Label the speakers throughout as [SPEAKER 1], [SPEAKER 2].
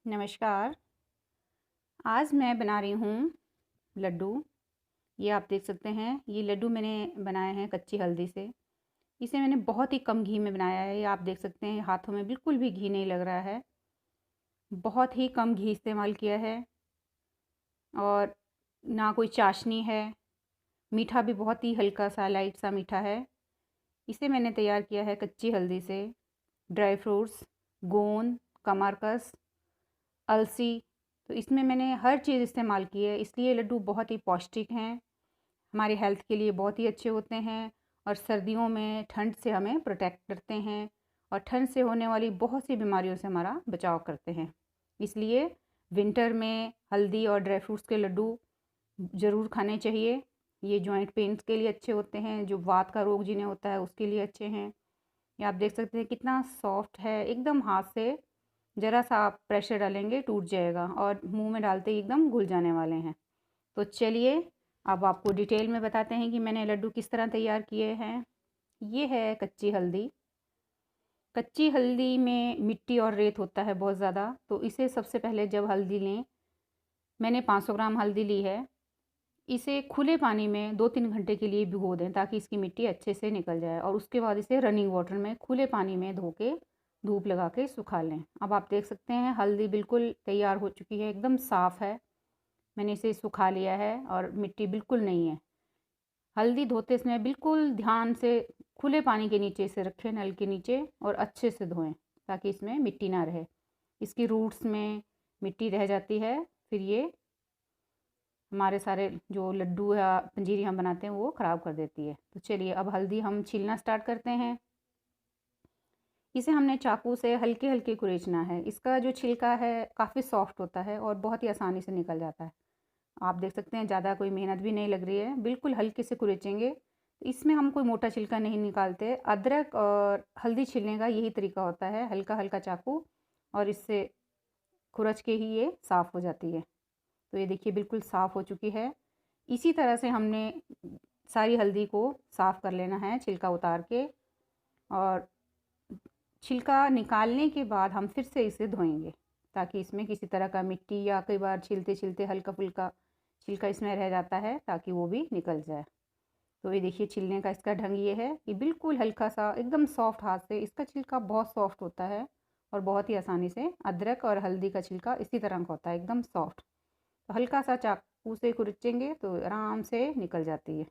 [SPEAKER 1] नमस्कार। आज मैं बना रही हूँ लड्डू। ये आप देख सकते हैं, ये लड्डू मैंने बनाए हैं कच्ची हल्दी से। इसे मैंने बहुत ही कम घी में बनाया है। ये आप देख सकते हैं, हाथों में बिल्कुल भी घी नहीं लग रहा है। बहुत ही कम घी इस्तेमाल किया है और ना कोई चाशनी है। मीठा भी बहुत ही हल्का सा, लाइट सा मीठा है। इसे मैंने तैयार किया है कच्ची हल्दी से। ड्राई फ्रूट्स, गोंद, कमरकस, अलसी, तो इसमें मैंने हर चीज़ इस्तेमाल की है। इसलिए लड्डू बहुत ही पौष्टिक हैं, हमारी हेल्थ के लिए बहुत ही अच्छे होते हैं और सर्दियों में ठंड से हमें प्रोटेक्ट करते हैं और ठंड से होने वाली बहुत सी बीमारियों से हमारा बचाव करते हैं। इसलिए विंटर में हल्दी और ड्राई फ्रूट्स के लड्डू ज़रूर खाने चाहिए। ये जॉइंट पेन्स के लिए अच्छे होते हैं, जो वात का रोग जिन्हें होता है उसके लिए अच्छे हैं। ये आप देख सकते हैं कितना सॉफ्ट है, एकदम हाथ से ज़रा सा आप प्रेशर डालेंगे टूट जाएगा और मुंह में डालते ही एकदम घुल जाने वाले हैं। तो चलिए अब आपको डिटेल में बताते हैं कि मैंने लड्डू किस तरह तैयार किए हैं। ये है कच्ची हल्दी। कच्ची हल्दी में मिट्टी और रेत होता है बहुत ज़्यादा, तो इसे सबसे पहले जब हल्दी लें, मैंने 500 ग्राम हल्दी ली है। इसे खुले पानी में 2-3 घंटे के लिए भिगो दें ताकि इसकी मिट्टी अच्छे से निकल जाए और उसके बाद इसे रनिंग वाटर में खुले पानी में धो के धूप लगा के सुखा लें। अब आप देख सकते हैं हल्दी बिल्कुल तैयार हो चुकी है, एकदम साफ़ है। मैंने इसे सुखा लिया है और मिट्टी बिल्कुल नहीं है। हल्दी धोते समय बिल्कुल ध्यान से खुले पानी के नीचे इसे रखें, नल के नीचे, और अच्छे से धोएं ताकि इसमें मिट्टी ना रहे। इसकी रूट्स में मिट्टी रह जाती है, फिर ये हमारे सारे जो लड्डू या पंजीरी हम बनाते हैं वो ख़राब कर देती है। तो चलिए अब हल्दी हम छीलना स्टार्ट करते हैं। इसे हमने चाकू से हल्के हल्के कुरेचना है। इसका जो छिलका है काफ़ी सॉफ्ट होता है और बहुत ही आसानी से निकल जाता है। आप देख सकते हैं ज़्यादा कोई मेहनत भी नहीं लग रही है, बिल्कुल हल्के से कुरेचेंगे। इसमें हम कोई मोटा छिलका नहीं निकालते। अदरक और हल्दी छीलने का यही तरीका होता है, हल्का हल्का चाकू, और इससे खुरच के ही ये साफ़ हो जाती है। तो ये देखिए बिल्कुल साफ़ हो चुकी है। इसी तरह से हमने सारी हल्दी को साफ़ कर लेना है छिलका उतार के, और छिलका निकालने के बाद हम फिर से इसे धोएंगे ताकि इसमें किसी तरह का मिट्टी या कई बार छीलते छीलते हल्का फुल्का छिलका इसमें रह जाता है, ताकि वो भी निकल जाए। तो ये देखिए छिलने का इसका ढंग ये है कि बिल्कुल हल्का सा एकदम सॉफ्ट हाथ से, इसका छिलका बहुत सॉफ्ट होता है और बहुत ही आसानी से, अदरक और हल्दी का छिलका इसी तरह का होता है, एकदम सॉफ्ट। तो हल्का सा चाकू से कुचलेंगे तो आराम से निकल जाती है।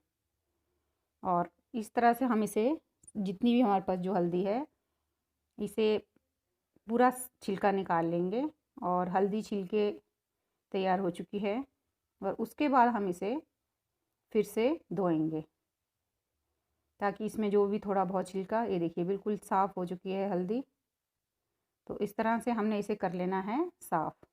[SPEAKER 1] और इस तरह से हम इसे, जितनी भी हमारे पास जो हल्दी है, इसे पूरा छिलका निकाल लेंगे और हल्दी छिलके तैयार हो चुकी है। और उसके बाद हम इसे फिर से धोएंगे ताकि इसमें जो भी थोड़ा बहुत छिलका, ये देखिए बिल्कुल साफ़ हो चुकी है हल्दी। तो इस तरह से हमने इसे कर लेना है साफ़।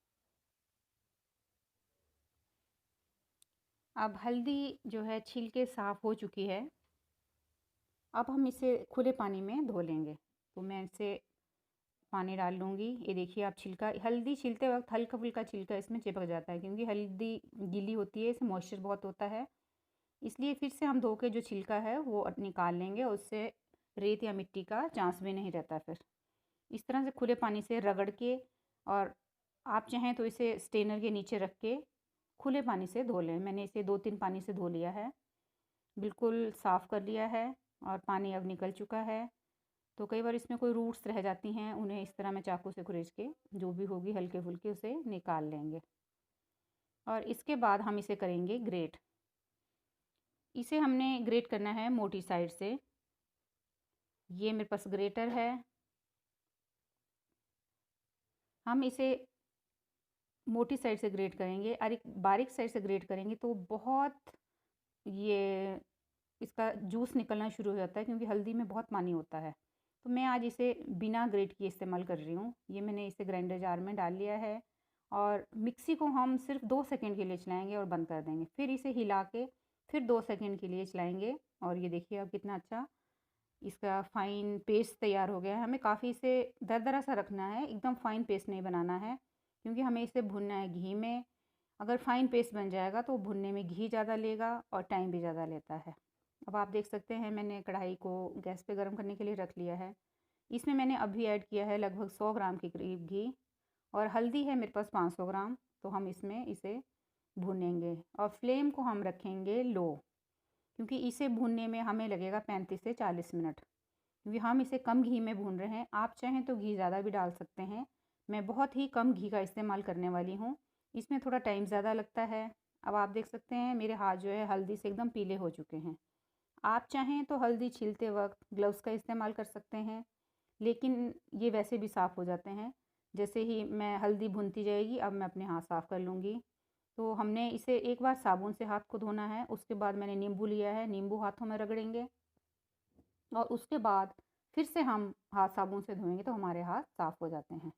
[SPEAKER 1] अब हल्दी जो है छील के साफ़ हो चुकी है। अब हम इसे खुले पानी में धो लेंगे। तो मैं इसे पानी डाल लूँगी। ये देखिए आप छिलका, हल्दी छीलते वक्त हल्का फुल्का छिलका इसमें चिपक जाता है क्योंकि हल्दी गीली होती है, इसमें मॉइस्चर बहुत होता है। इसलिए फिर से हम धो के जो छिलका है वो निकाल लेंगे, उससे रेत या मिट्टी का चांस भी नहीं रहता। फिर इस तरह से खुले पानी से रगड़ के, और आप चाहें तो इसे स्ट्रेनर के नीचे रख के खुले पानी से धो लें। मैंने इसे 2-3 पानी से धो लिया है, बिल्कुल साफ़ कर लिया है और पानी अब निकल चुका है। तो कई बार इसमें कोई रूट्स रह जाती हैं, उन्हें इस तरह मैं चाकू से खुरेच के जो भी होगी हल्के फुल्के उसे निकाल लेंगे। और इसके बाद हम इसे करेंगे ग्रेट। इसे हमने ग्रेट करना है मोटी साइड से। ये मेरे पास ग्रेटर है। हम इसे मोटी साइड से ग्रेट करेंगे और एक बारीक साइड से ग्रेट करेंगे तो बहुत ये इसका जूस निकलना शुरू हो जाता है क्योंकि हल्दी में बहुत पानी होता है। तो मैं आज इसे बिना ग्रेट किए इस्तेमाल कर रही हूँ। ये मैंने इसे ग्राइंडर जार में डाल लिया है और मिक्सी को हम सिर्फ 2 सेकंड के लिए चलाएंगे और बंद कर देंगे। फिर इसे हिला के फिर 2 सेकंड के लिए चलाएंगे और ये देखिए अब कितना अच्छा इसका फ़ाइन पेस्ट तैयार हो गया है। हमें काफ़ी इसे दरदरा सा रखना है, एकदम फ़ाइन पेस्ट नहीं बनाना है क्योंकि हमें इसे भुनना है घी में। अगर फ़ाइन पेस्ट बन जाएगा तो भुनने में घी ज़्यादा लेगा और टाइम भी ज़्यादा लेता है। अब आप देख सकते हैं मैंने कढ़ाई को गैस पे गर्म करने के लिए रख लिया है। इसमें मैंने अभी ऐड किया है लगभग 100 ग्राम के करीब घी और हल्दी है मेरे पास 500 ग्राम। तो हम इसमें इसे भूनेंगे और फ्लेम को हम रखेंगे लो, क्योंकि इसे भूनने में हमें लगेगा 35 से 40 मिनट, क्योंकि हम इसे कम घी में भून रहे हैं। आप चाहें तो घी ज़्यादा भी डाल सकते हैं। मैं बहुत ही कम घी का इस्तेमाल करने वाली हूँ, इसमें थोड़ा टाइम ज़्यादा लगता है। अब आप देख सकते हैं मेरे हाथ जो है हल्दी से एकदम पीले हो चुके हैं। आप चाहें तो हल्दी छीलते वक्त ग्लव्स का इस्तेमाल कर सकते हैं, लेकिन ये वैसे भी साफ़ हो जाते हैं। जैसे ही मैं हल्दी भुनती जाएगी, अब मैं अपने हाथ साफ़ कर लूँगी। तो हमने इसे एक बार साबुन से हाथ को धोना है, उसके बाद मैंने नींबू लिया है, नींबू हाथों में रगड़ेंगे और उसके बाद फिर से हम हाथ साबुन से धोएंगे तो हमारे हाथ साफ़ हो जाते हैं।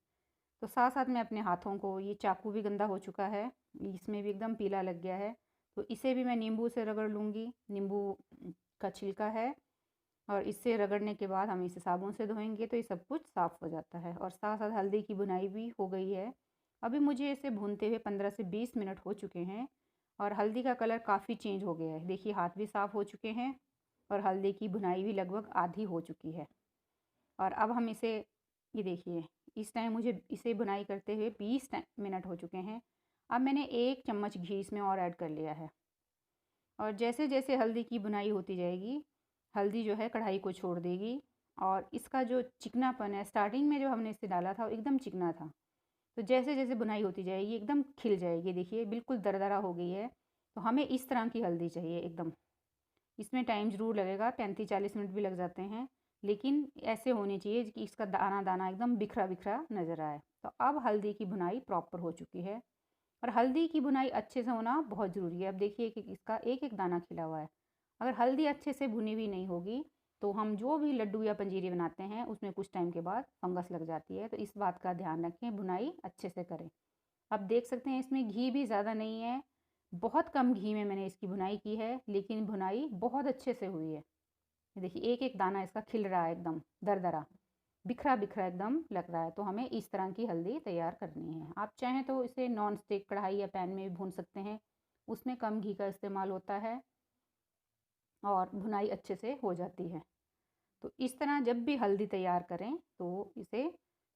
[SPEAKER 1] तो साथ साथ मैं अपने हाथों को, ये चाकू भी गंदा हो चुका है, इसमें भी एकदम पीला लग गया है, तो इसे भी मैं नींबू से रगड़ लूँगी। नींबू का छिलका है और इससे रगड़ने के बाद हम इसे साबुन से धोएंगे तो ये सब कुछ साफ़ हो जाता है। और साथ साथ हल्दी की भुनाई भी हो गई है। अभी मुझे इसे भूनते हुए 15 से 20 मिनट हो चुके हैं और हल्दी का कलर काफ़ी चेंज हो गया है। देखिए हाथ भी साफ़ हो चुके हैं और हल्दी की भुनाई भी लगभग आधी हो चुकी है। और अब हम इसे, ये देखिए इस टाइम मुझे इसे भुनाई करते हुए 20 मिनट हो चुके हैं। अब मैंने 1 चम्मच घी इसमें और ऐड कर लिया है और जैसे जैसे हल्दी की भुनाई होती जाएगी, हल्दी जो है कढ़ाई को छोड़ देगी और इसका जो चिकनापन है, स्टार्टिंग में जो हमने इसे डाला था वो एकदम चिकना था, तो जैसे जैसे बुनाई होती जाएगी एकदम खिल जाएगी। देखिए बिल्कुल दरदरा हो गई है। तो हमें इस तरह की हल्दी चाहिए एकदम। इसमें टाइम ज़रूर लगेगा, 35-40 मिनट भी लग जाते हैं, लेकिन ऐसे होनी चाहिए कि इसका दाना दाना एकदम बिखरा बिखरा नज़र आए। तो अब हल्दी की भुनाई प्रॉपर हो चुकी है और हल्दी की भुनाई अच्छे से होना बहुत ज़रूरी है। अब देखिए कि इसका एक एक दाना खिला हुआ है। अगर हल्दी अच्छे से भुनी हुई नहीं होगी तो हम जो भी लड्डू या पंजीरी बनाते हैं उसमें कुछ टाइम के बाद फंगस लग जाती है। तो इस बात का ध्यान रखें, भुनाई अच्छे से करें। आप देख सकते हैं इसमें घी भी ज़्यादा नहीं है, बहुत कम घी में मैंने इसकी भुनाई की है, लेकिन भुनाई बहुत अच्छे से हुई है। देखिए एक एक दाना इसका खिल रहा है, एकदम दरदरा बिखरा बिखरा एकदम लग रहा है। तो हमें इस तरह की हल्दी तैयार करनी है। आप चाहें तो इसे नॉन स्टिक कढ़ाई या पैन में भी भून सकते हैं, उसमें कम घी का इस्तेमाल होता है और भुनाई अच्छे से हो जाती है। तो इस तरह जब भी हल्दी तैयार करें तो इसे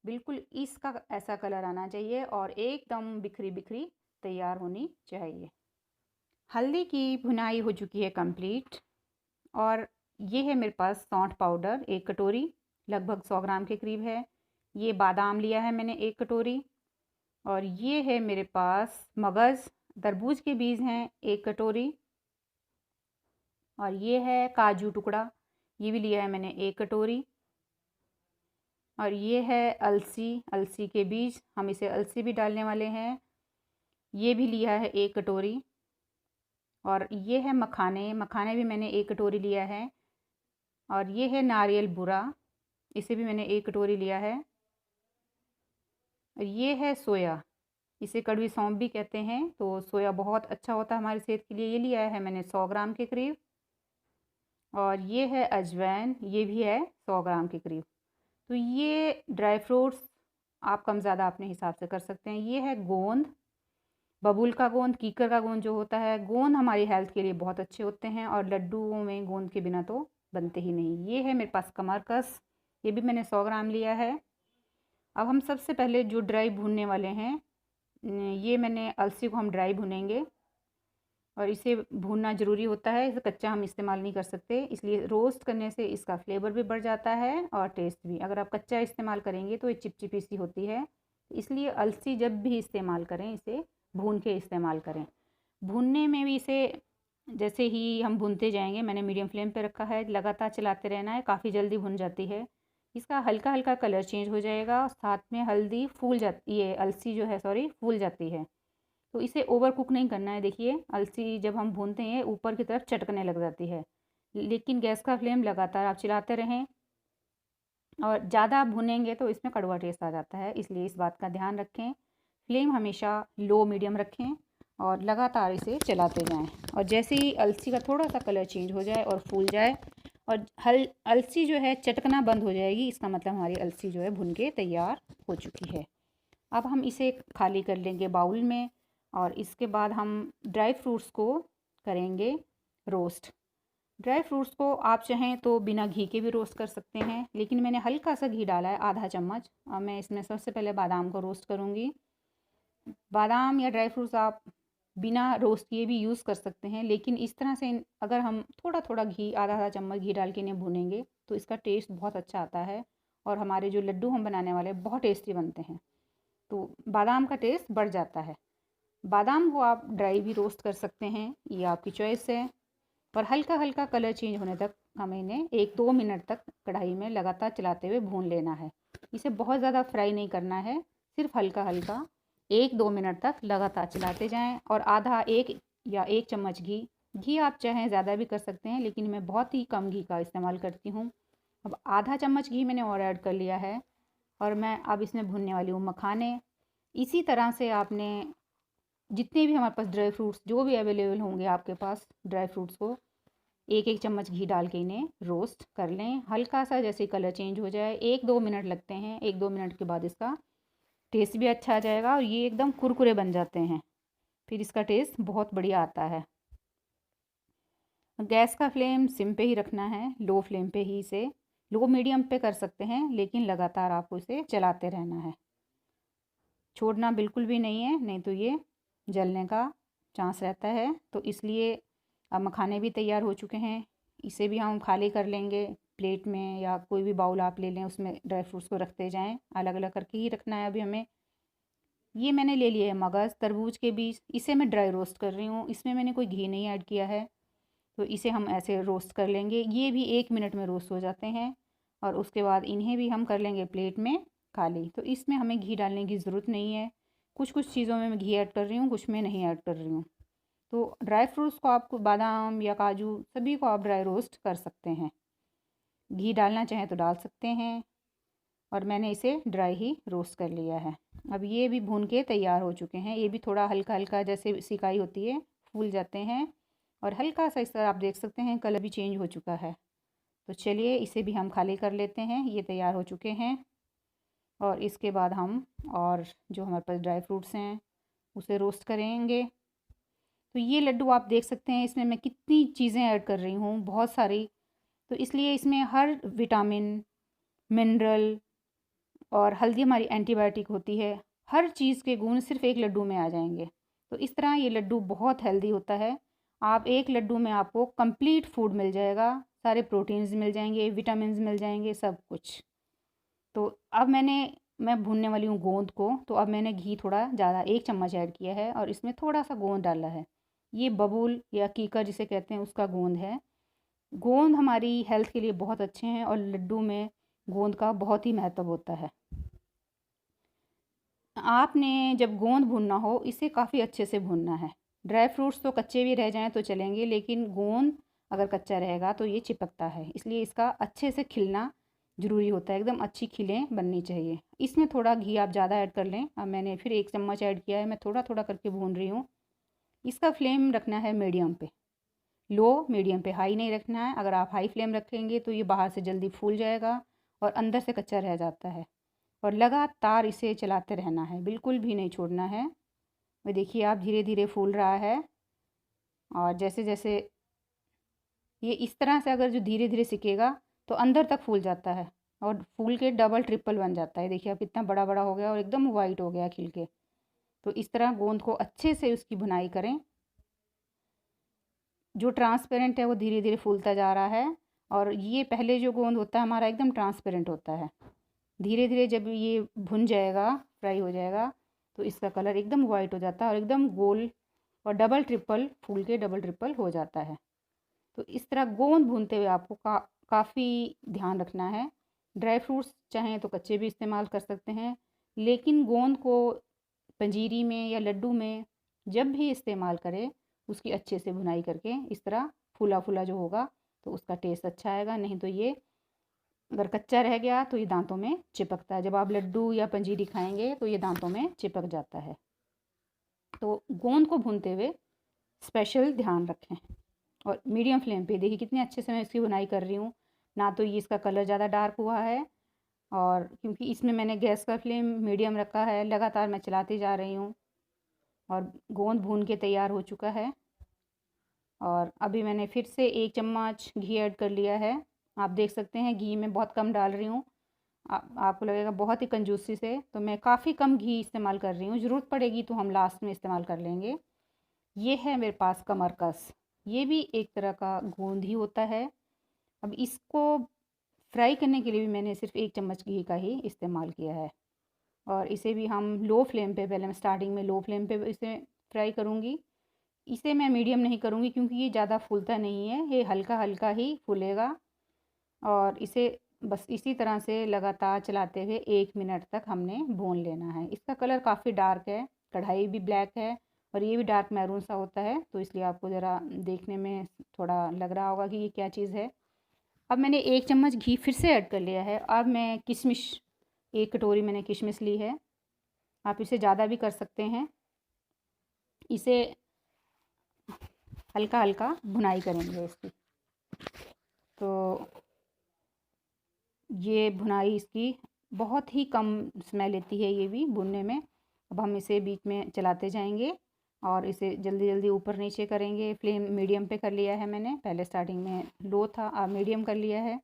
[SPEAKER 1] बिल्कुल इसका ऐसा कलर आना चाहिए और एकदम बिखरी बिखरी तैयार होनी चाहिए। हल्दी की भुनाई हो चुकी है कंप्लीट और ये है मेरे पास सौंठ पाउडर 1 कटोरी, लगभग 100 ग्राम के करीब है। ये बादाम लिया है मैंने 1 कटोरी और ये है मेरे पास मगज़, तरबूज के बीज हैं 1 कटोरी और ये है काजू टुकड़ा, ये भी लिया है मैंने 1 कटोरी और ये है अलसी, अलसी के बीज, हम इसे अलसी भी डालने वाले हैं, ये भी लिया है 1 कटोरी और ये है मखाने, मखाने भी मैंने 1 कटोरी लिया है और ये है नारियल बुरा, इसे भी मैंने 1 कटोरी लिया है और ये है सोया, इसे कड़वी सौंफ भी कहते हैं। तो सोया बहुत अच्छा होता है हमारी सेहत के लिए, ये लिया है मैंने 100 ग्राम के करीब और ये है अजवाइन, ये भी है 100 ग्राम के करीब। तो ये ड्राई फ्रूट्स आप कम ज़्यादा अपने हिसाब से कर सकते हैं। ये है गोंद, बबूल का गोंद, कीकर का गोंद जो होता है, गोंद हमारी हेल्थ के लिए बहुत अच्छे होते हैं और लड्डुओं में गोंद के बिना तो बनते ही नहीं। ये है मेरे पास कमरकस, ये भी मैंने 100 ग्राम लिया है। अब हम सबसे पहले जो ड्राई भूनने वाले हैं, ये मैंने अलसी को हम ड्राई भुनेंगे और इसे भूनना ज़रूरी होता है, इसे कच्चा हम इस्तेमाल नहीं कर सकते, इसलिए रोस्ट करने से इसका फ्लेवर भी बढ़ जाता है और टेस्ट भी। अगर आप कच्चा इस्तेमाल करेंगे तो ये चिपचिपी सी होती है, इसलिए अलसी जब भी इस्तेमाल करें इसे भून के इस्तेमाल करें। भूनने में भी इसे जैसे ही हम भूनते जाएंगे, मैंने मीडियम फ्लेम पे रखा है, लगातार चलाते रहना है, काफ़ी जल्दी भुन जाती है। इसका हल्का हल्का कलर चेंज हो जाएगा, साथ में हल्दी फूल जाती है, अलसी जो है सॉरी फूल जाती है। तो इसे ओवर कुक नहीं करना है। देखिए अलसी जब हम भूनते हैं ऊपर की तरफ चटकने लग जाती है, लेकिन गैस का फ्लेम लगातार आप चलाते रहें और ज़्यादा भुनेंगे तो इसमें कड़वा टेस्ट आ जाता है, इसलिए इस बात का ध्यान रखें। फ्लेम हमेशा लो मीडियम रखें और लगातार इसे चलाते जाएं और जैसे ही अलसी का थोड़ा सा कलर चेंज हो जाए और फूल जाए और अलसी जो है चटकना बंद हो जाएगी, इसका मतलब हमारी अलसी जो है भुन के तैयार हो चुकी है। अब हम इसे खाली कर लेंगे बाउल में और इसके बाद हम ड्राई फ्रूट्स को करेंगे रोस्ट। ड्राई फ्रूट्स को आप चाहें तो बिना घी के भी रोस्ट कर सकते हैं, लेकिन मैंने हल्का सा घी डाला है, आधा चम्मच। अब मैं इसमें सबसे पहले बादाम को रोस्ट करूँगी। बादाम या ड्राई फ्रूट्स आप बिना रोस्ट किए भी यूज़ कर सकते हैं, लेकिन इस तरह से अगर हम थोड़ा थोड़ा घी, आधा आधा चम्मच घी डाल के इन्हें भूनेंगे तो इसका टेस्ट बहुत अच्छा आता है और हमारे जो लड्डू हम बनाने वाले हैं बहुत टेस्टी बनते हैं। तो बादाम का टेस्ट बढ़ जाता है। बादाम को आप ड्राई भी रोस्ट कर सकते हैं, ये आपकी चॉइस है। और हल्का हल्का कलर चेंज होने तक हमें इन्हें 1-2 मिनट तक कढ़ाई में लगातार चलाते हुए भून लेना है। इसे बहुत ज़्यादा फ्राई नहीं करना है, सिर्फ हल्का हल्का 1-2 मिनट तक लगातार चलाते जाएं। और आधा एक या 1 चम्मच घी आप चाहें ज़्यादा भी कर सकते हैं, लेकिन मैं बहुत ही कम घी का इस्तेमाल करती हूँ। अब आधा चम्मच घी मैंने और ऐड कर लिया है और मैं अब इसमें भूनने वाली हूँ मखाने। इसी तरह से आपने जितने भी हमारे पास ड्राई फ्रूट्स जो भी अवेलेबल होंगे आपके पास, ड्राई फ्रूट्स को एक एक चम्मच घी डाल के इन्हें रोस्ट कर लें। हल्का सा जैसे कलर चेंज हो जाए, 1-2 मिनट लगते हैं। 1-2 मिनट के बाद इसका टेस्ट भी अच्छा आ जाएगा और ये एकदम कुरकुरे बन जाते हैं। फिर इसका टेस्ट बहुत बढ़िया आता है। गैस का फ्लेम सिम पे ही रखना है, लो फ्लेम पे ही इसे, लो मीडियम पे कर सकते हैं, लेकिन लगातार आपको इसे चलाते रहना है, छोड़ना बिल्कुल भी नहीं है, नहीं तो ये जलने का चांस रहता है। तो इसलिए अब मखाने भी तैयार हो चुके हैं, इसे भी हम खाली कर लेंगे प्लेट में या कोई भी बाउल आप ले लें, उसमें ड्राई फ्रूट्स को रखते जाएं, अलग अलग करके ही रखना है अभी हमें। ये मैंने ले लिया है मगज़, तरबूज के बीज, इसे मैं ड्राई रोस्ट कर रही हूँ, इसमें मैंने कोई घी नहीं ऐड किया है। तो इसे हम ऐसे रोस्ट कर लेंगे, ये भी 1 मिनट में रोस्ट हो जाते हैं। और उसके बाद इन्हें भी हम कर लेंगे प्लेट में खाली। तो इसमें हमें घी डालने की ज़रूरत नहीं है, कुछ कुछ चीज़ों में मैं घी ऐड कर रही हूँ, कुछ में नहीं ऐड कर रही हूँ। तो ड्राई फ्रूट्स को आपको, बादाम या काजू सभी को आप ड्राई रोस्ट कर सकते हैं, घी डालना चाहें तो डाल सकते हैं। और मैंने इसे ड्राई ही रोस्ट कर लिया है। अब ये भी भून के तैयार हो चुके हैं, ये भी थोड़ा हल्का हल्का जैसे सिकाई होती है फूल जाते हैं और हल्का सा इस तरह आप देख सकते हैं कलर भी चेंज हो चुका है। तो चलिए इसे भी हम खाली कर लेते हैं, ये तैयार हो चुके हैं। और इसके बाद हम और जो हमारे पास ड्राई फ्रूट्स हैं उसे रोस्ट करेंगे। तो ये लड्डू आप देख सकते हैं, इसमें मैं कितनी चीज़ें ऐड कर रही हूँ, बहुत सारी। तो इसलिए इसमें हर विटामिन, मिनरल और हल्दी हमारी एंटीबायोटिक होती है, हर चीज़ के गुण सिर्फ एक लड्डू में आ जाएंगे। तो इस तरह ये लड्डू बहुत हेल्दी होता है। आप एक लड्डू में आपको कंप्लीट फूड मिल जाएगा, सारे प्रोटीन्स मिल जाएंगे, विटामिन मिल जाएंगे, सब कुछ। तो अब मैं भूनने वाली हूँ गोंद को। तो अब मैंने घी थोड़ा ज़्यादा 1 चम्मच ऐड किया है और इसमें थोड़ा सा गोंद डाला है। ये बबूल या कीकर जिसे कहते हैं उसका गोंद है। गोंद हमारी हेल्थ के लिए बहुत अच्छे हैं और लड्डू में गोंद का बहुत ही महत्व होता है। आपने जब गोंद भूनना हो इसे काफ़ी अच्छे से भूनना है। ड्राई फ्रूट्स तो कच्चे भी रह जाएं तो चलेंगे, लेकिन गोंद अगर कच्चा रहेगा तो ये चिपकता है, इसलिए इसका अच्छे से खिलना ज़रूरी होता है, एकदम अच्छी खिलें बननी चाहिए। इसमें थोड़ा घी आप ज़्यादा ऐड कर लें। अब मैंने फिर 1 चम्मच ऐड किया है, मैं थोड़ा थोड़ा करके भून रही हूँ। इसका फ्लेम रखना है मीडियम पे, लो मीडियम पे, हाई नहीं रखना है। अगर आप हाई फ्लेम रखेंगे तो ये बाहर से जल्दी फूल जाएगा और अंदर से कच्चा रह जाता है। और लगातार इसे चलाते रहना है, बिल्कुल भी नहीं छोड़ना है। वो देखिए आप धीरे धीरे फूल रहा है और जैसे जैसे ये इस तरह से अगर जो धीरे धीरे सिकेगा तो अंदर तक फूल जाता है और फूल के डबल ट्रिपल बन जाता है। देखिए आप कितना बड़ा बड़ा हो गया और एकदम वाइट हो गया खिल के। तो इस तरह गोंद को अच्छे से उसकी भुनाई करें। जो ट्रांसपेरेंट है वो धीरे धीरे फूलता जा रहा है और ये पहले जो गोंद होता है हमारा एकदम ट्रांसपेरेंट होता है। धीरे धीरे जब ये भुन जाएगा, फ्राई हो जाएगा, तो इसका कलर एकदम वाइट हो जाता है और एकदम गोल और डबल ट्रिपल फूल के डबल ट्रिपल हो जाता है। तो इस तरह गोंद भूनते हुए आपको काफ़ी ध्यान रखना है। ड्राई फ्रूट्स चाहें तो कच्चे भी इस्तेमाल कर सकते हैं, लेकिन गोंद को पंजीरी में या लड्डू में जब भी इस्तेमाल करें उसकी अच्छे से भुनाई करके, इस तरह फूला फूला जो होगा तो उसका टेस्ट अच्छा आएगा। नहीं तो ये अगर कच्चा रह गया तो ये दांतों में चिपकता है, जब आप लड्डू या पंजीरी खाएंगे तो ये दांतों में चिपक जाता है। तो गोंद को भूनते हुए स्पेशल ध्यान रखें और मीडियम फ्लेम पे। देखिए कितने अच्छे से मैं इसकी बुनाई कर रही हूँ, ना तो ये इसका कलर ज़्यादा डार्क हुआ है, और क्योंकि इसमें मैंने गैस का फ्लेम मीडियम रखा है, लगातार मैं चलाती जा रही हूँ और गोंद भून के तैयार हो चुका है। और अभी मैंने फिर से 1 चम्मच घी ऐड कर लिया है। आप देख सकते हैं घी मैं बहुत कम डाल रही हूँ। आपको लगेगा बहुत ही कंजूसी से, तो मैं काफ़ी कम घी इस्तेमाल कर रही हूँ। ज़रूरत पड़ेगी तो हम लास्ट में इस्तेमाल कर लेंगे। ये है मेरे पास कमरकस, ये भी एक तरह का गोंद ही होता है। अब इसको फ्राई करने के लिए भी मैंने सिर्फ 1 चम्मच घी का ही इस्तेमाल किया है। और इसे भी हम लो फ्लेम पे, पहले मैं स्टार्टिंग में लो फ्लेम पे इसे फ्राई करूँगी। इसे मैं मीडियम नहीं करूँगी क्योंकि ये ज़्यादा फूलता नहीं है, ये हल्का हल्का ही फूलेगा। और इसे बस इसी तरह से लगातार चलाते हुए 1 मिनट तक हमने भून लेना है। इसका कलर काफ़ी डार्क है, कढ़ाई भी ब्लैक है और ये भी डार्क मैरून सा होता है, तो इसलिए आपको ज़रा देखने में थोड़ा लग रहा होगा कि ये क्या चीज़ है। अब मैंने 1 चम्मच घी फिर से ऐड कर लिया है। अब मैं किशमिश, 1 कटोरी मैंने किशमिश ली है। आप इसे ज़्यादा भी कर सकते हैं। इसे हल्का हल्का भुनाई करेंगे इसकी। तो ये भुनाई इसकी बहुत ही कम समय लेती है ये भी भुनने में। अब हम इसे बीच में चलाते जाएंगे और इसे जल्दी जल्दी ऊपर नीचे करेंगे। फ्लेम मीडियम पे कर लिया है मैंने, पहले स्टार्टिंग में लो था, अब मीडियम कर लिया है।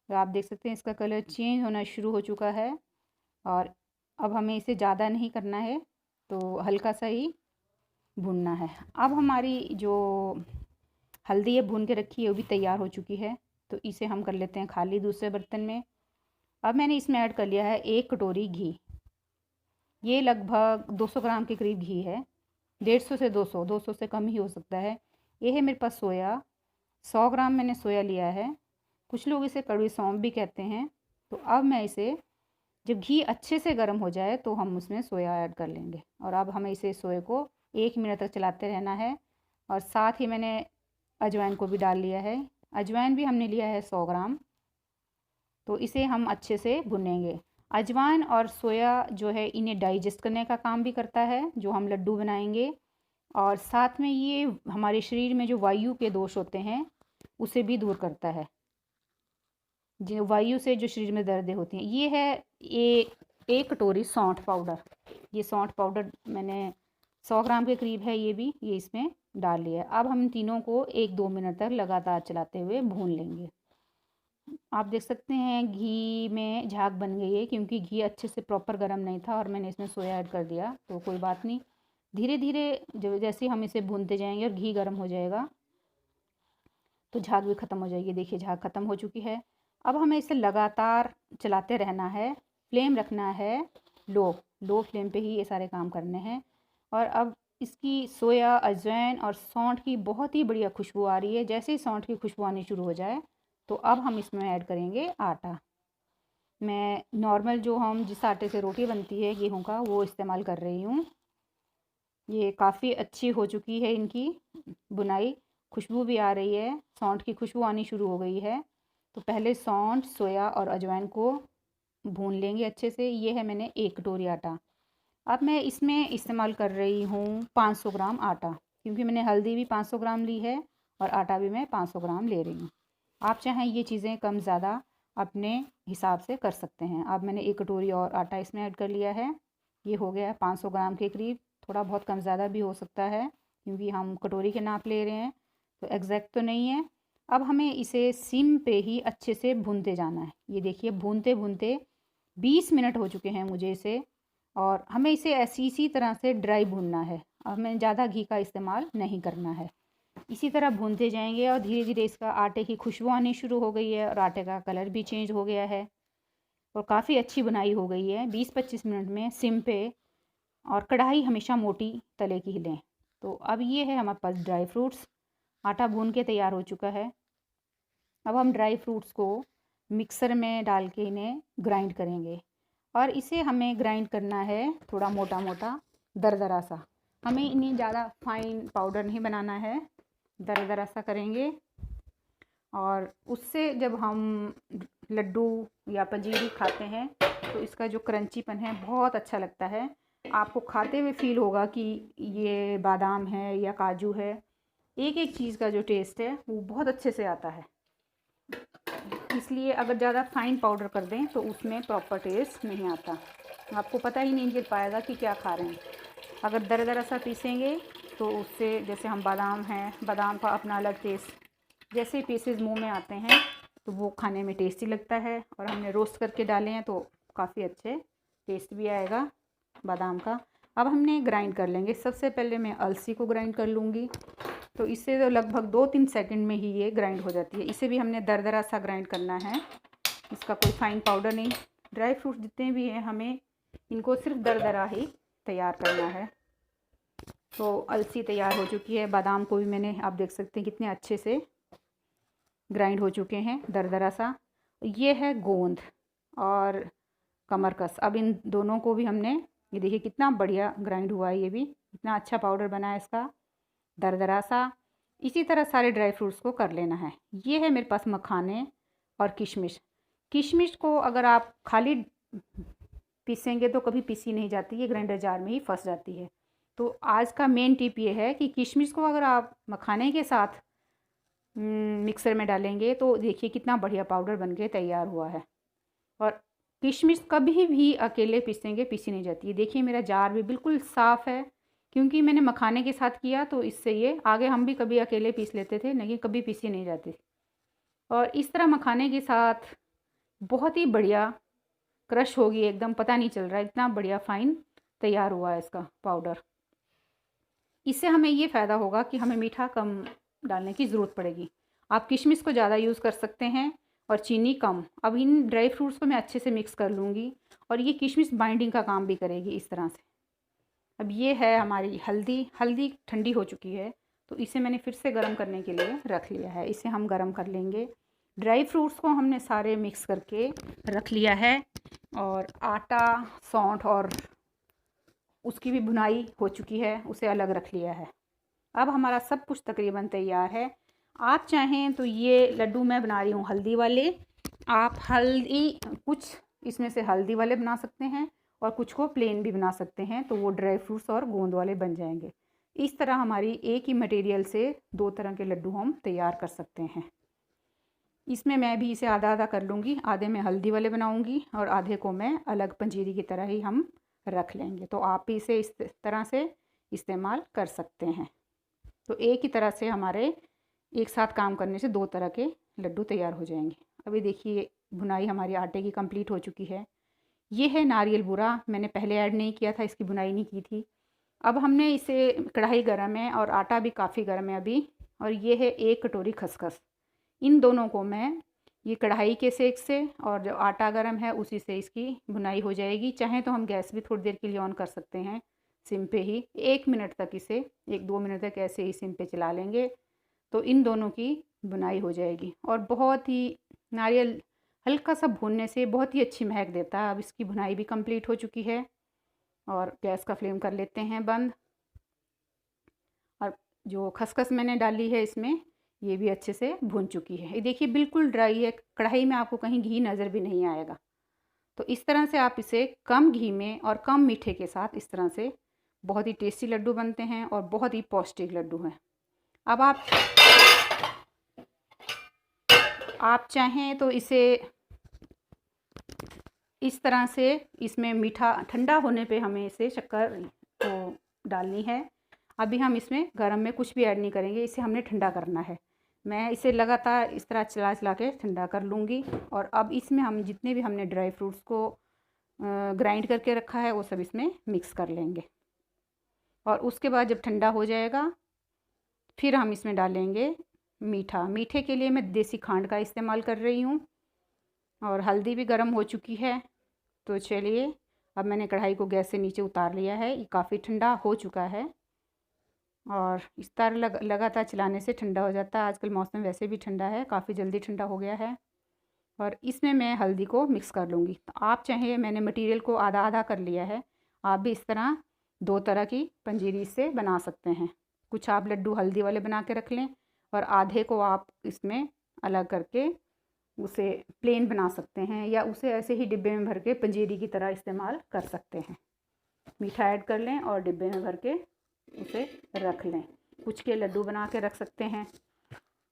[SPEAKER 1] तो आप देख सकते हैं इसका कलर चेंज होना शुरू हो चुका है। और अब हमें इसे ज़्यादा नहीं करना है, तो हल्का सा ही भुनना है। अब हमारी जो हल्दी है भून के रखी है वो भी तैयार हो चुकी है, तो इसे हम कर लेते हैं खाली दूसरे बर्तन में। अब मैंने इसमें ऐड कर लिया है 1 कटोरी घी। ये लगभग 200 ग्राम के करीब घी है, 150 से 200 से कम ही हो सकता है। ये है मेरे पास सोया, 100 ग्राम मैंने सोया लिया है। कुछ लोग इसे कड़वी सौंफ भी कहते हैं। तो अब मैं इसे, जब घी अच्छे से गर्म हो जाए तो हम उसमें सोया ऐड कर लेंगे। और अब हमें इसे सोए को 1 मिनट तक चलाते रहना है। और साथ ही मैंने अजवाइन को भी डाल लिया है। अजवाइन भी हमने लिया है 100 ग्राम। तो इसे हम अच्छे से भुनेंगे। अजवाइन और सोया जो है इन्हें डाइजेस्ट करने का काम भी करता है, जो हम लड्डू बनाएंगे। और साथ में ये हमारे शरीर में जो वायु के दोष होते हैं उसे भी दूर करता है, जो वायु से जो शरीर में दर्दें होती हैं। ये है एक कटोरी सौंठ पाउडर। ये सौंठ पाउडर मैंने 100 ग्राम के करीब है, ये भी ये इसमें डाल लिया है। अब हम तीनों को 1-2 मिनट तक लगातार चलाते हुए भून लेंगे। आप देख सकते हैं घी में झाग बन गई है, क्योंकि घी अच्छे से प्रॉपर गर्म नहीं था और मैंने इसमें सोया ऐड कर दिया। तो कोई बात नहीं, धीरे धीरे जैसे हम इसे भूनते जाएंगे और घी गर्म हो जाएगा तो झाग भी ख़त्म हो जाएगी। देखिए झाग ख़त्म हो चुकी है। अब हमें इसे लगातार चलाते रहना है, फ्लेम रखना है लो फ्लेम पे ही ये सारे काम करने हैं। और अब इसकी सोया, अजवाइन और सौंठ की बहुत ही बढ़िया खुशबू आ रही है। जैसे ही सौंठ की खुशबू आनी शुरू हो जाए तो अब हम इसमें ऐड करेंगे आटा। मैं नॉर्मल जो हम जिस आटे से रोटी बनती है गेहूं का, वो इस्तेमाल कर रही हूँ। ये काफ़ी अच्छी हो चुकी है इनकी बुनाई, खुशबू भी आ रही है, सौंठ की खुशबू आनी शुरू हो गई है। तो पहले सौंठ, सोया और अजवाइन को भून लेंगे अच्छे से। ये है मैंने 1 कटोरी आटा। अब मैं इसमें इस्तेमाल कर रही हूँ 500 ग्राम आटा, क्योंकि मैंने हल्दी भी 500 ग्राम ली है और आटा भी मैं 500 ग्राम ले रही हूँ। आप चाहें ये चीज़ें कम ज़्यादा अपने हिसाब से कर सकते हैं। अब मैंने 1 कटोरी और आटा इसमें ऐड कर लिया है। ये हो गया है 500 ग्राम के करीब, थोड़ा बहुत कम ज़्यादा भी हो सकता है क्योंकि हम कटोरी के नाप ले रहे हैं, तो एग्जैक्ट तो नहीं है। अब हमें इसे सिम पे ही अच्छे से भूनते जाना है। ये देखिए भूनते भूनते 20 मिनट हो चुके हैं मुझे इसे, और हमें इसे ऐसी इसी तरह से ड्राई भूनना है। हमें ज़्यादा घी का इस्तेमाल नहीं करना है। इसी तरह भूनते जाएंगे और धीरे धीरे इसका आटे की खुशबू आनी शुरू हो गई है और आटे का कलर भी चेंज हो गया है और काफ़ी अच्छी बुनाई हो गई है 20-25 मिनट में सिम पे। और कढ़ाई हमेशा मोटी तले की ही लें। तो अब ये है हमारे पास ड्राई फ्रूट्स, आटा भून के तैयार हो चुका है। अब हम ड्राई फ्रूट्स को मिक्सर में डाल के इन्हें ग्राइंड करेंगे। और इसे हमें ग्राइंड करना है थोड़ा मोटा मोटा, दरदरा सा। हमें इन्हें ज़्यादा फाइन पाउडर नहीं बनाना है, दरदरा सा करेंगे। और उससे जब हम लड्डू या पंजीरी खाते हैं तो इसका जो क्रंचीपन है बहुत अच्छा लगता है। आपको खाते हुए फील होगा कि ये बादाम है या काजू है। एक एक चीज़ का जो टेस्ट है वो बहुत अच्छे से आता है। इसलिए अगर ज़्यादा फाइन पाउडर कर दें तो उसमें प्रॉपर टेस्ट नहीं आता, आपको पता ही नहीं चल पाएगा कि क्या खा रहे हैं। अगर दरदरा सा पीसेंगे तो उससे जैसे हम बादाम हैं, बादाम का अपना अलग टेस्ट, जैसे पीसेस मुंह में आते हैं तो वो खाने में टेस्टी लगता है। और हमने रोस्ट करके डाले हैं तो काफ़ी अच्छे टेस्ट भी आएगा बादाम का। अब हमने ग्राइंड कर लेंगे। सबसे पहले मैं अलसी को ग्राइंड कर लूँगी। तो इससे तो लगभग 2-3 सेकंड में ही ये ग्राइंड हो जाती है। इसे भी हमने दरदरा सा ग्राइंड करना है, इसका कोई फाइन पाउडर नहीं। ड्राई फ्रूट जितने भी हैं हमें इनको सिर्फ दरदरा ही तैयार करना है। तो अलसी तैयार हो चुकी है, बादाम को भी मैंने, आप देख सकते हैं कितने अच्छे से ग्राइंड हो चुके हैं दरदरा सा। ये है गोंद और कमरकस। अब इन दोनों को भी हमने, ये देखिए कितना बढ़िया ग्राइंड हुआ है, ये भी इतना अच्छा पाउडर बना है इसका दरदरा सा। इसी तरह सारे ड्राई फ्रूट्स को कर लेना है। ये है मेरे पास मखाने और किशमिश। किशमिश को अगर आप खाली पीसेंगे तो कभी पीसी नहीं जाती, ये ग्राइंडर जार में ही फंस जाती है। तो आज का मेन टिप ये है कि किशमिश को अगर आप मखाने के साथ मिक्सर में डालेंगे तो देखिए कितना बढ़िया पाउडर बन के तैयार हुआ है। और किशमिश कभी भी अकेले पीसेंगे पीसी नहीं जाती है। देखिए मेरा जार भी बिल्कुल साफ़ है, क्योंकि मैंने मखाने के साथ किया तो इससे ये, आगे हम भी कभी अकेले पीस लेते थे लेकिन कभी पीसी नहीं जाती। और इस तरह मखाने के साथ बहुत ही बढ़िया क्रश होगी, एकदम पता नहीं चल रहा है, इतना बढ़िया फ़ाइन तैयार हुआ है इसका पाउडर। इससे हमें ये फ़ायदा होगा कि हमें मीठा कम डालने की ज़रूरत पड़ेगी। आप किशमिश को ज़्यादा यूज़ कर सकते हैं और चीनी कम। अब इन ड्राई फ्रूट्स को मैं अच्छे से मिक्स कर लूँगी और ये किशमिश बाइंडिंग का काम भी करेगी इस तरह से। अब ये है हमारी हल्दी। हल्दी ठंडी हो चुकी है तो इसे मैंने फिर से गर्म करने के लिए रख लिया है, इसे हम गर्म कर लेंगे। ड्राई फ्रूट्स को हमने सारे मिक्स करके रख लिया है और आटा, सौंठ और उसकी भी भुनाई हो चुकी है, उसे अलग रख लिया है। अब हमारा सब कुछ तकरीबन तैयार है। आप चाहें तो ये लड्डू मैं बना रही हूँ हल्दी वाले, आप हल्दी कुछ इसमें से हल्दी वाले बना सकते हैं और कुछ को प्लेन भी बना सकते हैं, तो वो ड्राई फ्रूट्स और गोंद वाले बन जाएंगे। इस तरह हमारी एक ही मटेरियल से 2 तरह के लड्डू हम तैयार कर सकते हैं। इसमें मैं भी इसे आधा आधा कर लूँगी, आधे में हल्दी वाले बनाऊँगी और आधे को मैं अलग पंजीरी की तरह ही हम रख लेंगे। तो आप भी इसे इस तरह से इस्तेमाल कर सकते हैं। तो एक ही तरह से हमारे एक साथ काम करने से 2 तरह के लड्डू तैयार हो जाएंगे। अभी देखिए भुनाई हमारी आटे की कंप्लीट हो चुकी है। ये है नारियल बूरा, मैंने पहले ऐड नहीं किया था, इसकी भुनाई नहीं की थी। अब हमने इसे, कढ़ाई गर्म है और आटा भी काफ़ी गर्म है अभी। और ये है 1 कटोरी खसखस। इन दोनों को मैं, ये कढ़ाई के सेक से और जो आटा गर्म है उसी से इसकी भुनाई हो जाएगी। चाहें तो हम गैस भी थोड़ी देर के लिए ऑन कर सकते हैं, सिम पे ही 1 मिनट तक, इसे 1-2 मिनट तक ऐसे ही सिम पे चला लेंगे तो इन दोनों की बुनाई हो जाएगी। और बहुत ही, नारियल हल्का सा भूनने से बहुत ही अच्छी महक देता है। अब इसकी भुनाई भी कंप्लीट हो चुकी है और गैस का फ्लेम कर लेते हैं बंद। और जो खसखस मैंने डाली है इसमें, ये भी अच्छे से भून चुकी है। ये देखिए बिल्कुल ड्राई है, कढ़ाई में आपको कहीं घी नज़र भी नहीं आएगा। तो इस तरह से आप इसे कम घी में और कम मीठे के साथ, इस तरह से बहुत ही टेस्टी लड्डू बनते हैं और बहुत ही पौष्टिक लड्डू हैं। अब आप चाहें तो इसे इस तरह से, इसमें मीठा ठंडा होने पे हमें इसे शक्कर को डालनी है। अभी हम इसमें गरम में कुछ भी ऐड नहीं करेंगे, इसे हमने ठंडा करना है। मैं इसे लगातार इस तरह चला चला के ठंडा कर लूँगी। और अब इसमें हम जितने भी हमने ड्राई फ्रूट्स को ग्राइंड करके रखा है वो सब इसमें मिक्स कर लेंगे। और उसके बाद जब ठंडा हो जाएगा फिर हम इसमें डालेंगे मीठा। मीठे के लिए मैं देसी खांड का इस्तेमाल कर रही हूँ और हल्दी भी गर्म हो चुकी है। तो चलिए, अब मैंने कढ़ाई को गैस से नीचे उतार लिया है, ये काफ़ी ठंडा हो चुका है। और इस तरह लगातार चलाने से ठंडा हो जाता है। आजकल मौसम वैसे भी ठंडा है, काफ़ी जल्दी ठंडा हो गया है। और इसमें मैं हल्दी को मिक्स कर लूँगी। तो आप चाहें, मैंने मटेरियल को आधा आधा कर लिया है, आप भी इस तरह 2 तरह की पंजीरी से बना सकते हैं। कुछ आप लड्डू हल्दी वाले बना के रख लें और आधे को आप इसमें अलग करके उसे प्लेन बना सकते हैं, या उसे ऐसे ही डिब्बे में भर के पंजीरी की तरह इस्तेमाल कर सकते हैं। मीठा ऐड कर लें और डिब्बे में भर के उसे रख लें। कुछ के लड्डू बना के रख सकते हैं।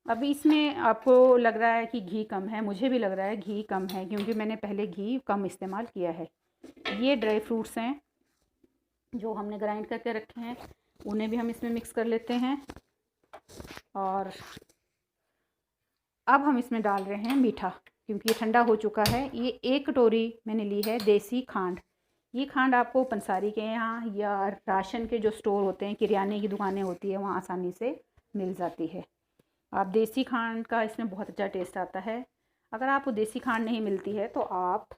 [SPEAKER 1] अभी इसमें आपको लग रहा है कि घी कम है, मुझे भी लग रहा है घी कम है, क्योंकि मैंने पहले घी कम इस्तेमाल किया है। ये ड्राई फ्रूट्स हैं जो हमने ग्राइंड करके रखे हैं। उन्हें भी हम इसमें मिक्स कर लेते हैं। और अब हम इसमें डाल रहे हैं मीठा, क्योंकि ये ठंडा हो चुका है। ये 1 कटोरी मैंने ली है देसी खांड। ये खांड आपको पंसारी के यहाँ या राशन के जो स्टोर होते हैं, किराने की दुकानें होती है, वहाँ आसानी से मिल जाती है। आप देसी खांड का इसमें बहुत अच्छा टेस्ट आता है। अगर आपको देसी खांड नहीं मिलती है तो आप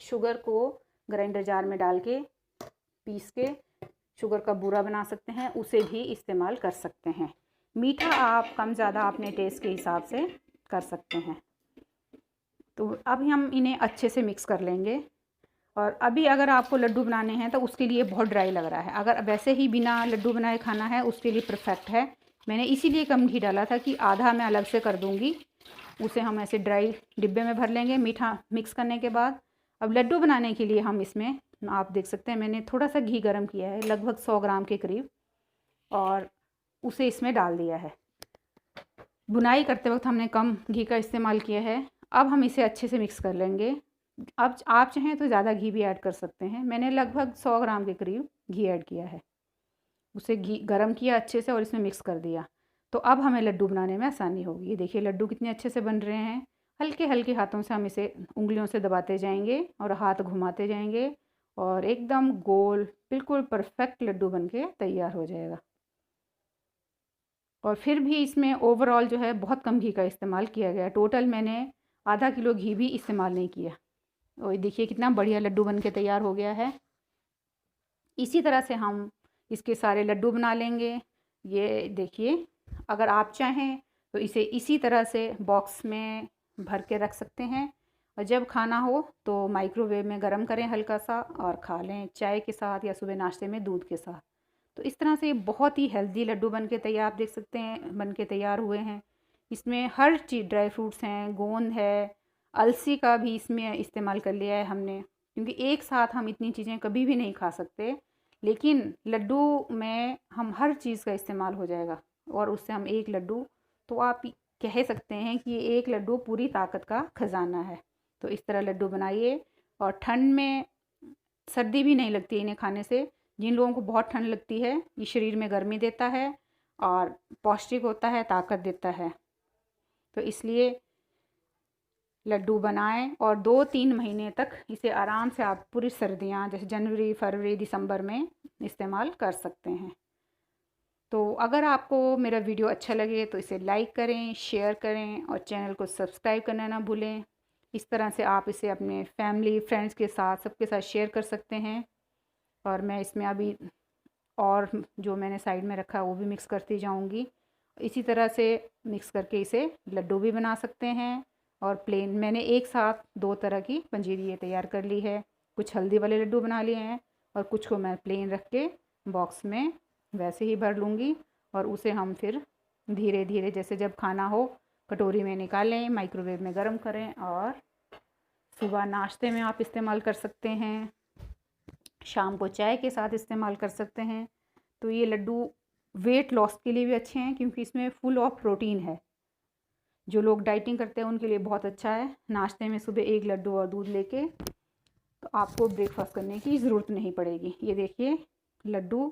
[SPEAKER 1] शुगर को ग्राइंडर जार में डाल के पीस के शुगर का बूरा बना सकते हैं, उसे भी इस्तेमाल कर सकते हैं। मीठा आप कम ज़्यादा अपने टेस्ट के हिसाब से कर सकते हैं। तो अभी हम इन्हें अच्छे से मिक्स कर लेंगे। और अभी अगर आपको लड्डू बनाने हैं तो उसके लिए बहुत ड्राई लग रहा है, अगर वैसे ही बिना लड्डू बनाए खाना है उसके लिए परफेक्ट है। मैंने इसीलिए कम घी डाला था कि आधा मैं अलग से कर दूँगी, उसे हम ऐसे ड्राई डिब्बे में भर लेंगे मीठा मिक्स करने के बाद। अब लड्डू बनाने के लिए हम इसमें, आप देख सकते हैं मैंने थोड़ा सा घी गर्म किया है, लगभग 100 ग्राम के करीब, और उसे इसमें डाल दिया है। बुनाई करते वक्त हमने कम घी का इस्तेमाल किया है। अब हम इसे अच्छे से मिक्स कर लेंगे। अब आप चाहें तो ज़्यादा घी भी ऐड कर सकते हैं। मैंने लगभग 100 ग्राम के करीब घी ऐड किया है, उसे घी गरम किया अच्छे से और इसमें मिक्स कर दिया। तो अब हमें लड्डू बनाने में आसानी होगी। ये देखिए लड्डू कितने अच्छे से बन रहे हैं। हल्के हल्के हाथों से हम इसे उंगलियों से दबाते जाएंगे और हाथ घुमाते जाएंगे और एकदम गोल बिल्कुल परफेक्ट लड्डू बनके तैयार हो जाएगा। और फिर भी इसमें ओवरऑल जो है बहुत कम घी का इस्तेमाल किया गया। टोटल मैंने आधा किलो घी भी इस्तेमाल नहीं किया। और देखिए कितना बढ़िया लड्डू बनके तैयार हो गया है। इसी तरह से हम इसके सारे लड्डू बना लेंगे। ये देखिए, अगर आप चाहें तो इसे इसी तरह से बॉक्स में भर के रख सकते हैं और जब खाना हो तो माइक्रोवेव में गरम करें हल्का सा और खा लें चाय के साथ या सुबह नाश्ते में दूध के साथ। तो इस तरह से बहुत ही हेल्दी लड्डू बन के तैयार, आप देख सकते हैं बन के तैयार हुए हैं। इसमें हर चीज़, ड्राई फ्रूट्स हैं, गोंद है, अलसी का भी इसमें इस्तेमाल कर लिया है हमने, क्योंकि एक साथ हम इतनी चीज़ें कभी भी नहीं खा सकते। लेकिन लड्डू में हम हर चीज़ का इस्तेमाल हो जाएगा और उससे हम एक लड्डू, तो आप कह सकते हैं कि ये एक लड्डू पूरी ताकत का खजाना है। तो इस तरह लड्डू बनाइए। और ठंड में सर्दी भी नहीं लगती इन्हें खाने से। जिन लोगों को बहुत ठंड लगती है, ये शरीर में गर्मी देता है और पौष्टिक होता है, ताकत देता है। तो इसलिए लड्डू बनाएं और 2-3 महीने तक इसे आराम से आप पूरी सर्दियाँ जैसे जनवरी, फरवरी, दिसंबर में इस्तेमाल कर सकते हैं। तो अगर आपको मेरा वीडियो अच्छा लगे तो इसे लाइक करें, शेयर करें और चैनल को सब्सक्राइब करना ना भूलें। इस तरह से आप इसे अपने फैमिली, फ्रेंड्स के साथ, सबके साथ शेयर कर सकते हैं। और मैं इसमें अभी और जो मैंने साइड में रखा है वो भी मिक्स करती जाऊंगी। इसी तरह से मिक्स करके इसे लड्डू भी बना सकते हैं। और प्लेन मैंने एक साथ 2 तरह की पंजीरी ये तैयार कर ली है। कुछ हल्दी वाले लड्डू बना लिए हैं और कुछ को मैं प्लेन रख के बॉक्स में वैसे ही भर लूँगी और उसे हम फिर धीरे धीरे जैसे जब खाना हो कटोरी में निकालें, माइक्रोवेव में गर्म करें और सुबह नाश्ते में आप इस्तेमाल कर सकते हैं, शाम को चाय के साथ इस्तेमाल कर सकते हैं। तो ये लड्डू वेट लॉस के लिए भी अच्छे हैं क्योंकि इसमें फुल ऑफ प्रोटीन है। जो लोग डाइटिंग करते हैं उनके लिए बहुत अच्छा है। नाश्ते में सुबह 1 लड्डू और दूध लेके तो आपको ब्रेकफास्ट करने की ज़रूरत नहीं पड़ेगी। ये देखिए लड्डू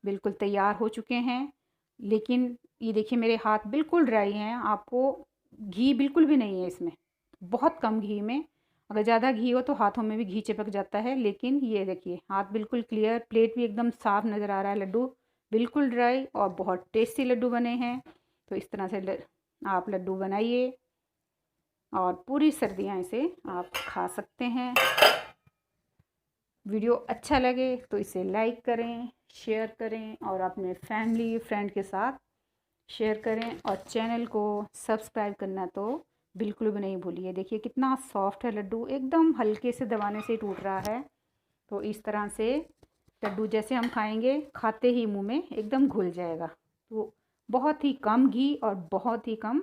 [SPEAKER 1] बिल्कुल तैयार हो चुके हैं, लेकिन ये देखिए मेरे हाथ बिल्कुल ड्राई हैं। आपको घी बिल्कुल भी नहीं है इसमें, बहुत कम घी में। अगर ज़्यादा घी हो तो हाथों में भी घी चिपक जाता है, लेकिन ये देखिए हाथ बिल्कुल क्लियर, प्लेट भी एकदम साफ नज़र आ रहा है। लड्डू बिल्कुल ड्राई और बहुत टेस्टी लड्डू बने हैं। तो इस तरह से आप लड्डू बनाइए और पूरी सर्दियाँ इसे आप खा सकते हैं। वीडियो अच्छा लगे तो इसे लाइक करें, शेयर करें और अपने फैमिली, फ्रेंड के साथ शेयर करें और चैनल को सब्सक्राइब करना तो बिल्कुल भी नहीं भूलिए। देखिए कितना सॉफ्ट है लड्डू, एकदम हल्के से दबाने से टूट रहा है। तो इस तरह से लड्डू जैसे हम खाएंगे, खाते ही मुंह में एकदम घुल जाएगा। तो बहुत ही कम घी और बहुत ही कम